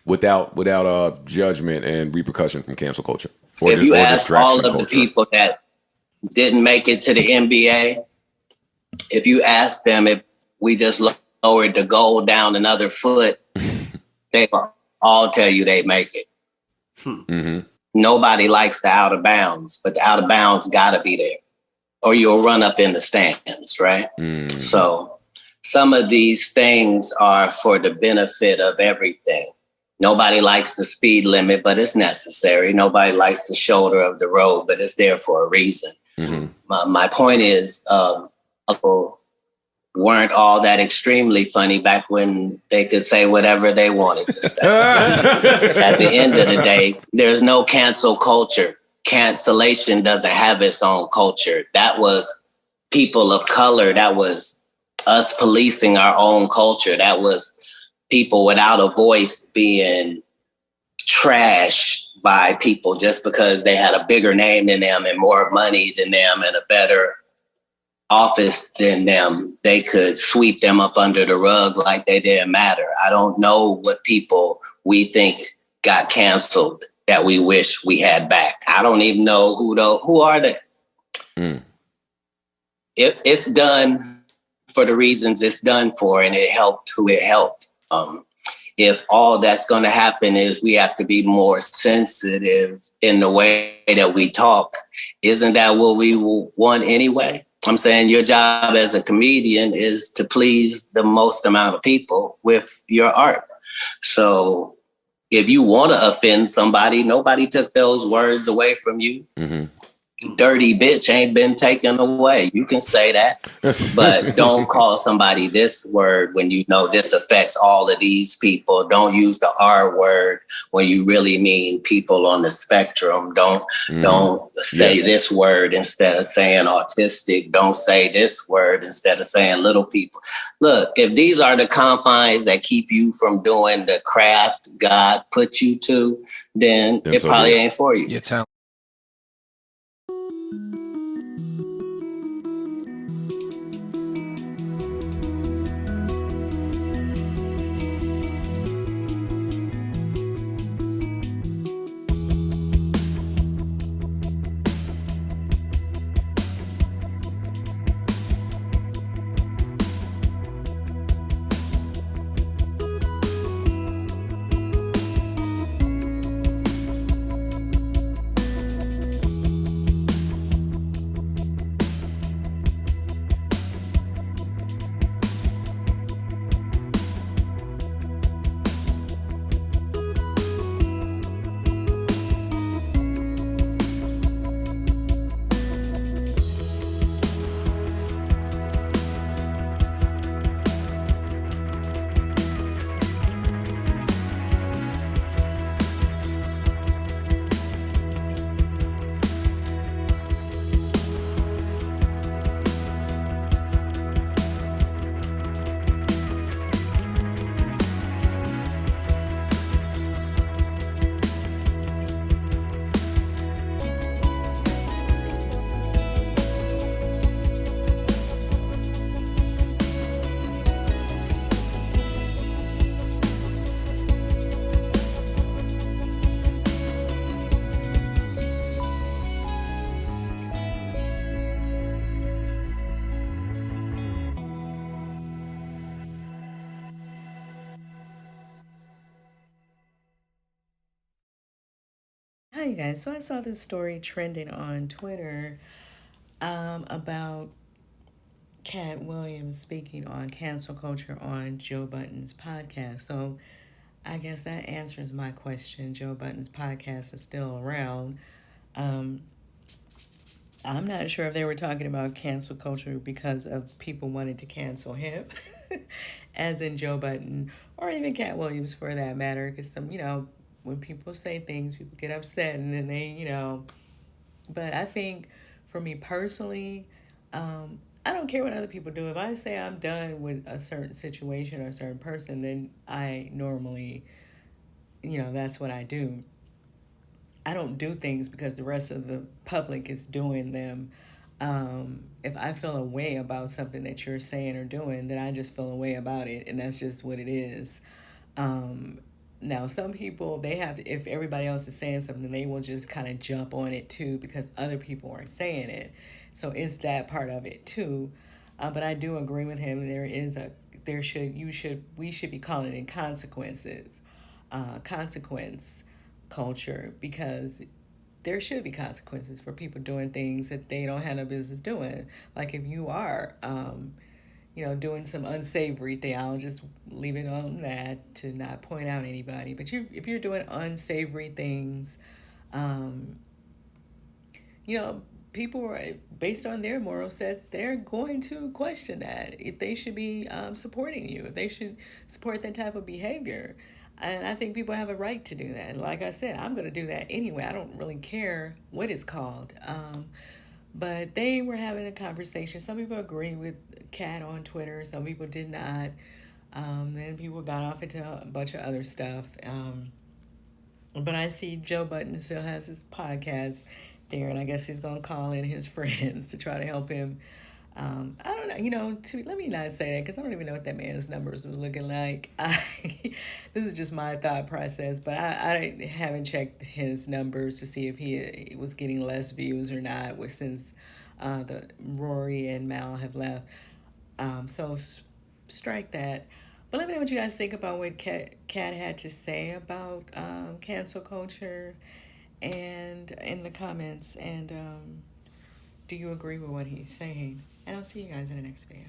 without judgment and repercussion from cancel culture or If you or ask all distraction of the culture. people that didn't make it to the NBA, if you ask them if we just lowered the goal down another foot, they will all tell you they make it. Mm-hmm. Nobody likes the out of bounds, but the out of bounds got to be there or you'll run up in the stands, right? Mm-hmm. So some of these things are for the benefit of everything. Nobody likes the speed limit, but it's necessary. Nobody likes the shoulder of the road, but it's there for a reason. Mm-hmm. My point is, people weren't all that extremely funny back when they could say whatever they wanted to say. At the end of the day, there's no cancel culture. Cancellation doesn't have its own culture. That was people of color. That was us policing our own culture. That was people without a voice being trashed by people just because they had a bigger name than them and more money than them and a better office than them. They could sweep them up under the rug like they didn't matter. I don't know what people we think got canceled that we wish we had back. I don't even know who are they. It's done for the reasons it's done for, and it helped who it helped. If all that's going to happen is we have to be more sensitive in the way that we talk, isn't that what we want anyway? I'm saying your job as a comedian is to please the most amount of people with your art. So if you want to offend somebody, nobody took those words away from you. Mm-hmm. Dirty bitch ain't been taken away. You can say that, but don't call somebody this word when you know this affects all of these people. Don't use the R word when you really mean people on the spectrum. Don't say this word instead of saying autistic. Don't say this word instead of saying little people. Look, if these are the confines that keep you from doing the craft God put you to, then it probably ain't for you. Hi, you guys. So I saw this story trending on Twitter about Katt Williams speaking on cancel culture on Joe Budden's podcast. So I guess that answers my question. Joe Budden's podcast is still around. I'm not sure if they were talking about cancel culture because of people wanting to cancel him, as in Joe Budden, or even Katt Williams for that matter. Because when people say things, people get upset, and then But I think for me personally, I don't care what other people do. If I say I'm done with a certain situation or a certain person, then I normally, that's what I do. I don't do things because the rest of the public is doing them. If I feel a way about something that you're saying or doing, then I just feel a way about it, and that's just what it is. Now, some people, they have, if everybody else is saying something, they will just kind of jump on it too because other people aren't saying it. So it's that part of it too. But I do agree with him. We should be calling it consequences, consequence culture, because there should be consequences for people doing things that they don't have no business doing. Like if you are, doing some unsavory thing. I'll just leave it on that to not point out anybody. But if you're doing unsavory things, um, you know, people are, based on their moral sets, they're going to question that if they should be supporting you, if they should support that type of behavior. And I think people have a right to do that. And like I said, I'm going to do that anyway. I don't really care what it's called. But they were having a conversation. Some people agree with Katt on Twitter. Some people did not. Then people got off into a bunch of other stuff. But I see Joe Budden still has his podcast there, and I guess he's going to call in his friends to try to help him. I don't know, let me not say that because I don't even know what that man's numbers were looking like. This is just my thought process, but I haven't checked his numbers to see if he was getting less views or not since the Rory and Mal have left. So strike that. But let me know what you guys think about what Katt had to say about cancel culture and in the comments. And do you agree with what he's saying? And I'll see you guys in the next video.